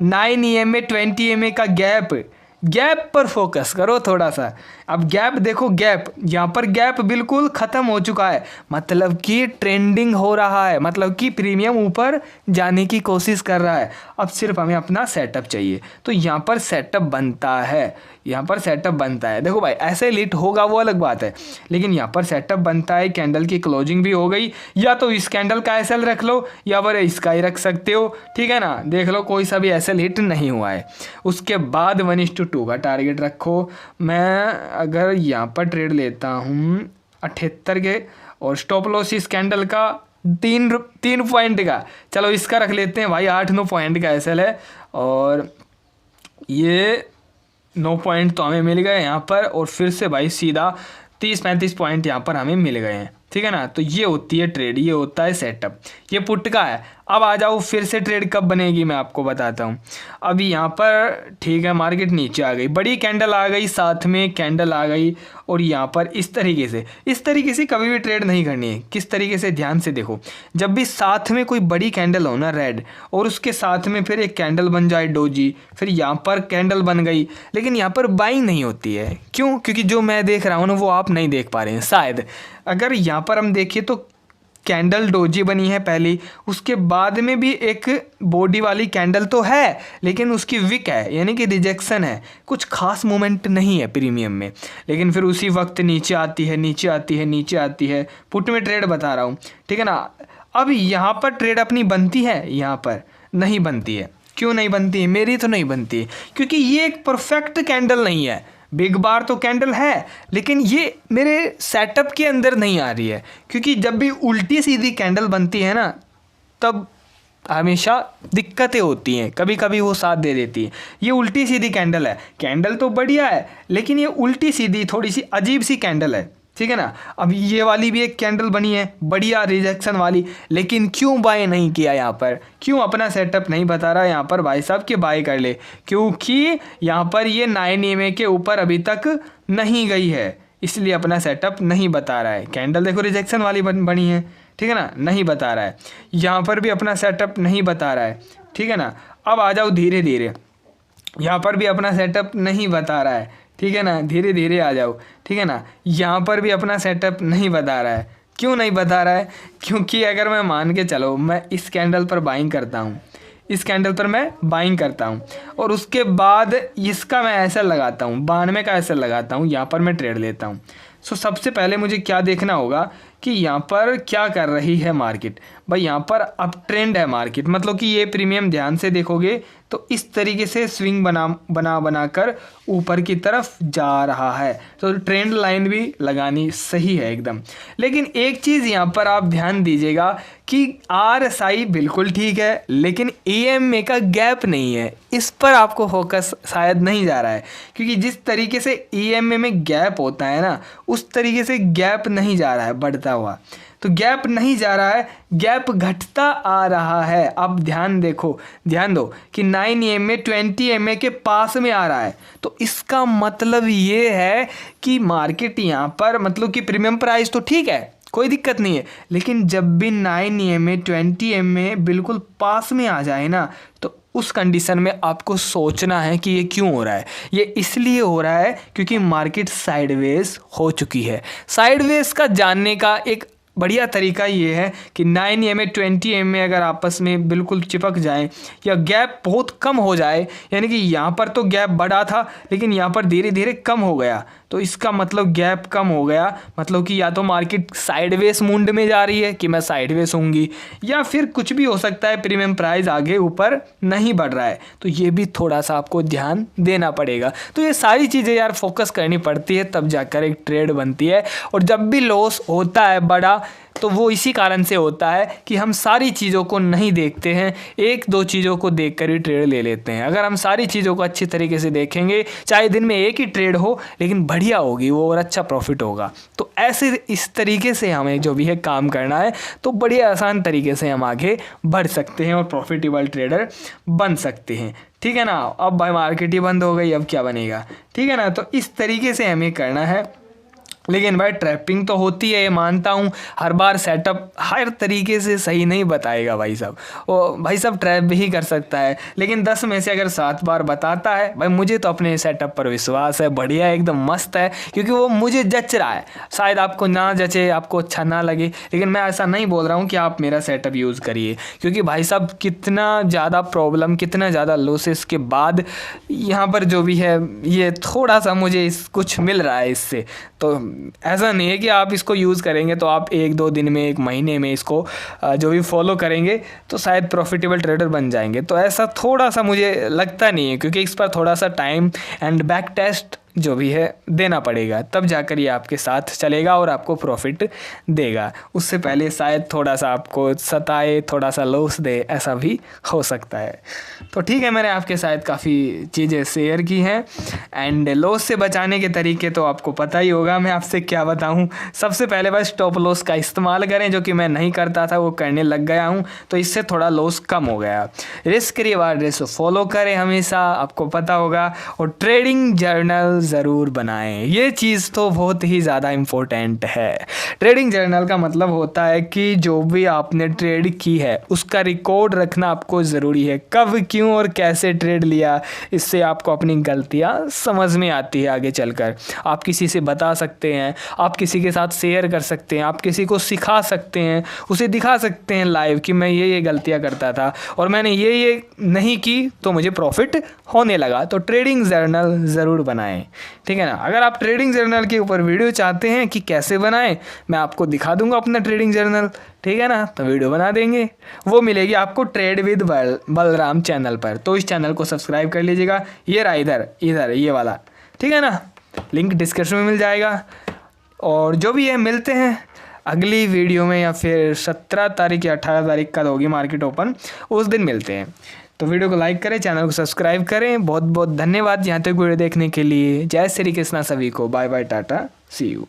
9 EMA 20 EMA का गैप पर फोकस करो थोड़ा सा। अब गैप देखो, गैप यहाँ पर गैप बिल्कुल ख़त्म हो चुका है, मतलब कि ट्रेंडिंग हो रहा है, मतलब कि प्रीमियम ऊपर जाने की कोशिश कर रहा है। अब सिर्फ हमें अपना सेटअप चाहिए, तो यहाँ पर सेटअप बनता है, यहाँ पर सेटअप बनता है। देखो भाई ऐसे लिट होगा वो अलग बात है, लेकिन यहाँ पर सेटअप बनता है। कैंडल की क्लोजिंग भी हो गई, या तो इस कैंडल का एसएल रख लो या फिर इसका ही रख सकते हो, ठीक है ना। देख लो कोई सा भी एसएल हिट नहीं हुआ है। उसके बाद 1:2 का टारगेट रखो। मैं अगर यहाँ पर ट्रेड लेता हूँ 78 के, और स्टॉप लॉस इस कैंडल का 3 पॉइंट का, चलो इसका रख लेते हैं भाई, 8-9 पॉइंट का एसएल है, और ये 9 पॉइंट तो हमें मिल गए यहाँ पर, और फिर से भाई सीधा 30-35 पॉइंट यहाँ पर हमें मिल गए हैं, ठीक है ना। तो ये होती है ट्रेड, ये होता है सेटअप, ये पुट का है। अब आ जाओ फिर से ट्रेड कब बनेगी मैं आपको बताता हूँ। अभी यहाँ पर ठीक है मार्केट नीचे आ गई, बड़ी कैंडल आ गई, साथ में कैंडल आ गई, और यहाँ पर इस तरीके से कभी भी ट्रेड नहीं करनी है। किस तरीके से? ध्यान से देखो, जब भी साथ में कोई बड़ी कैंडल हो ना रेड, और उसके साथ में फिर एक कैंडल बन जाए डोजी, फिर यहाँ पर कैंडल बन गई, लेकिन यहाँ पर बाइंग नहीं होती है। क्यों? क्योंकि जो मैं देख रहा हूँ ना वो आप नहीं देख पा रहे हैं शायद। अगर यहाँ पर हम देखिए तो कैंडल डोजी बनी है पहली, उसके बाद में भी एक बॉडी वाली कैंडल तो है लेकिन उसकी विक है यानी कि रिजेक्शन है, कुछ खास मोमेंट नहीं है प्रीमियम में। लेकिन फिर उसी वक्त नीचे आती है, नीचे आती है, नीचे आती है। पुट में ट्रेड बता रहा हूँ, ठीक है ना। अब यहाँ पर ट्रेड अपनी बनती है, यहाँ पर नहीं बनती है। क्यों नहीं बनती है? मेरी तो नहीं बनती है क्योंकि ये एक परफेक्ट कैंडल नहीं है। बिग बार तो कैंडल है लेकिन ये मेरे सेटअप के अंदर नहीं आ रही है, क्योंकि जब भी उल्टी सीधी कैंडल बनती है ना तब हमेशा दिक्कतें होती हैं, कभी कभी वो साथ दे देती है। ये उल्टी सीधी कैंडल है, कैंडल तो बढ़िया है लेकिन ये उल्टी सीधी थोड़ी सी अजीब सी कैंडल है, ठीक है ना। अब ये वाली भी एक कैंडल बनी है बढ़िया रिजेक्शन वाली, लेकिन क्यों बाय नहीं किया यहाँ पर? क्यों अपना सेटअप नहीं बता रहा यहाँ पर भाई साहब कि बाय कर ले? क्योंकि यहाँ पर ये 9 EMA के ऊपर अभी तक नहीं गई है, इसलिए अपना सेटअप नहीं बता रहा है। कैंडल देखो रिजेक्शन वाली बनी है, ठीक है ना, नहीं बता रहा है। यहाँ पर भी अपना सेटअप नहीं बता रहा है, ठीक है ना। अब आ जाओ धीरे धीरे, यहाँ पर भी अपना सेटअप नहीं बता रहा है, ठीक है ना, धीरे धीरे आ जाओ, ठीक है ना। यहाँ पर भी अपना सेटअप नहीं बता रहा है। क्यों नहीं बता रहा है? क्योंकि अगर मैं मान के चलो मैं इस कैंडल पर बाइंग करता हूँ, इस कैंडल पर मैं बाइंग करता हूँ और उसके बाद इसका मैं ऐसा लगाता हूँ, 92 का ऐसा लगाता हूँ, यहाँ पर मैं ट्रेड लेता हूँ। सो सबसे पहले मुझे क्या देखना होगा कि यहाँ पर क्या कर रही है मार्केट। भाई यहाँ पर अप ट्रेंड है मार्केट, मतलब कि ये प्रीमियम ध्यान से देखोगे तो इस तरीके से स्विंग बना कर ऊपर की तरफ जा रहा है, तो ट्रेंड लाइन भी लगानी सही है एकदम। लेकिन एक चीज़ यहाँ पर आप ध्यान दीजिएगा कि RSI बिल्कुल ठीक है लेकिन EMA का गैप नहीं है, इस पर आपको फोकस शायद नहीं जा रहा है, क्योंकि जिस तरीके से EMA में गैप होता है ना उस तरीके से गैप नहीं जा रहा है बढ़ता हुआ, तो गैप नहीं जा रहा है, गैप घटता आ रहा है। अब ध्यान दो कि 9 EMA 20 EMA के पास में आ रहा है, तो इसका मतलब ये है कि मार्केट यहाँ पर मतलब कि प्रीमियम प्राइस तो ठीक है, कोई दिक्कत नहीं है, लेकिन जब भी 9 EMA 20 EMA बिल्कुल पास में आ जाए ना तो उस कंडीशन में आपको सोचना है कि ये क्यों हो रहा है। ये इसलिए हो रहा है क्योंकि मार्केट साइडवेज हो चुकी है। साइडवेज का जानने का एक बढ़िया तरीका ये है कि 9 EMA 20 EMA अगर आपस में बिल्कुल चिपक जाएं या गैप बहुत कम हो जाए, यानी कि यहाँ पर तो गैप बढ़ा था लेकिन यहाँ पर धीरे धीरे कम हो गया, तो इसका मतलब गैप कम हो गया, मतलब कि या तो मार्केट साइडवेज मूड में जा रही है कि मैं साइडवेज होंगी, या फिर कुछ भी हो सकता है प्रीमियम प्राइस आगे ऊपर नहीं बढ़ रहा है, तो ये भी थोड़ा सा आपको ध्यान देना पड़ेगा। तो ये सारी चीज़ें यार फोकस करनी पड़ती है तब जाकर एक ट्रेड बनती है। और जब भी लॉस होता है बड़ा तो वो इसी कारण से होता है कि हम सारी चीज़ों को नहीं देखते हैं, एक दो चीज़ों को देख कर ही ट्रेड ले लेते हैं। अगर हम सारी चीज़ों को अच्छी तरीके से देखेंगे, चाहे दिन में एक ही ट्रेड हो लेकिन बढ़िया होगी वो और अच्छा प्रॉफिट होगा। तो ऐसे इस तरीके से हमें जो भी है काम करना है तो बड़े आसान तरीके से हम आगे बढ़ सकते हैं और प्रॉफिटेबल ट्रेडर बन सकते हैं, ठीक है ना। अब भाई मार्केट ही बंद हो गई, अब क्या बनेगा, ठीक है ना। तो इस तरीके से हमें करना है। लेकिन भाई ट्रैपिंग तो होती है, ये मानता हूँ, हर बार सेटअप हर तरीके से सही नहीं बताएगा भाई साहब, वो भाई साहब ट्रैप भी कर सकता है, लेकिन 10 में से अगर 7 बार बताता है भाई, मुझे तो अपने सेटअप पर विश्वास है, बढ़िया एकदम मस्त है, क्योंकि वो मुझे जच रहा है। शायद आपको ना जचे, आपको अच्छा ना लगे, लेकिन मैं ऐसा नहीं बोल रहा हूँ कि आप मेरा सेटअप यूज़ करिए, क्योंकि भाई साहब कितना ज़्यादा प्रॉब्लम, कितना ज़्यादा लॉसेस के बाद यहाँ पर जो भी है ये थोड़ा सा मुझे कुछ मिल रहा है इससे। तो ऐसा नहीं है कि आप इसको यूज़ करेंगे तो आप 1-2 दिन में, 1 महीने में इसको जो भी फॉलो करेंगे तो शायद प्रॉफिटेबल ट्रेडर बन जाएंगे। तो ऐसा थोड़ा सा मुझे लगता नहीं है, क्योंकि इस पर थोड़ा सा टाइम एंड बैक टेस्ट जो भी है देना पड़ेगा, तब जाकर ये आपके साथ चलेगा और आपको प्रॉफिट देगा। उससे पहले शायद थोड़ा सा आपको सताए, थोड़ा सा लॉस दे, ऐसा भी हो सकता है। तो ठीक है, मैंने आपके साथ काफ़ी चीज़ें शेयर की हैं एंड लॉस से बचाने के तरीके तो आपको पता ही होगा, मैं आपसे क्या बताऊं। सबसे पहले बस स्टॉप लॉस का इस्तेमाल करें, जो कि मैं नहीं करता था, वो करने लग गया हूं, तो इससे थोड़ा लॉस कम हो गया। रिस्क रिवार्ड रेशो फॉलो करें हमेशा, आपको पता होगा, और ट्रेडिंग जर्नल ज़रूर बनाएं। ये चीज़ तो बहुत ही ज़्यादा इम्पोर्टेंट है। ट्रेडिंग जर्नल का मतलब होता है कि जो भी आपने ट्रेड की है उसका रिकॉर्ड रखना आपको ज़रूरी है। कब, क्यों और कैसे ट्रेड लिया, इससे आपको अपनी गलतियाँ समझ में आती है आगे चलकर। आप किसी से बता सकते हैं, आप किसी के साथ शेयर कर सकते हैं, आप किसी को सिखा सकते हैं, उसे दिखा सकते हैं लाइव कि मैं ये गलतियाँ करता था और मैंने ये नहीं की तो मुझे प्रॉफिट होने लगा। तो ट्रेडिंग जर्नल ज़रूर बनाएं, ठीक है ना। अगर आप ट्रेडिंग जर्नल के ऊपर वीडियो चाहते हैं कि कैसे बनाएं, मैं आपको दिखा दूंगा अपना ट्रेडिंग जर्नल, ठीक है ना। तो वीडियो बना देंगे, वो मिलेगी आपको ट्रेड विद बलराम चैनल पर। तो इस चैनल को सब्सक्राइब कर लीजिएगा। ये रहा इधर इधर ये वाला, ठीक है ना। लिंक डिस्क्रिप्शन में मिल जाएगा। और जो भी है, मिलते हैं अगली वीडियो में, या फिर 17 तारीख या 18 तारीख का होगी मार्केट ओपन, उस दिन मिलते हैं। तो वीडियो को लाइक करें, चैनल को सब्सक्राइब करें। बहुत बहुत धन्यवाद यहाँ तक वीडियो देखने के लिए। जय श्री कृष्णा सभी को। Bye bye, tata, see you.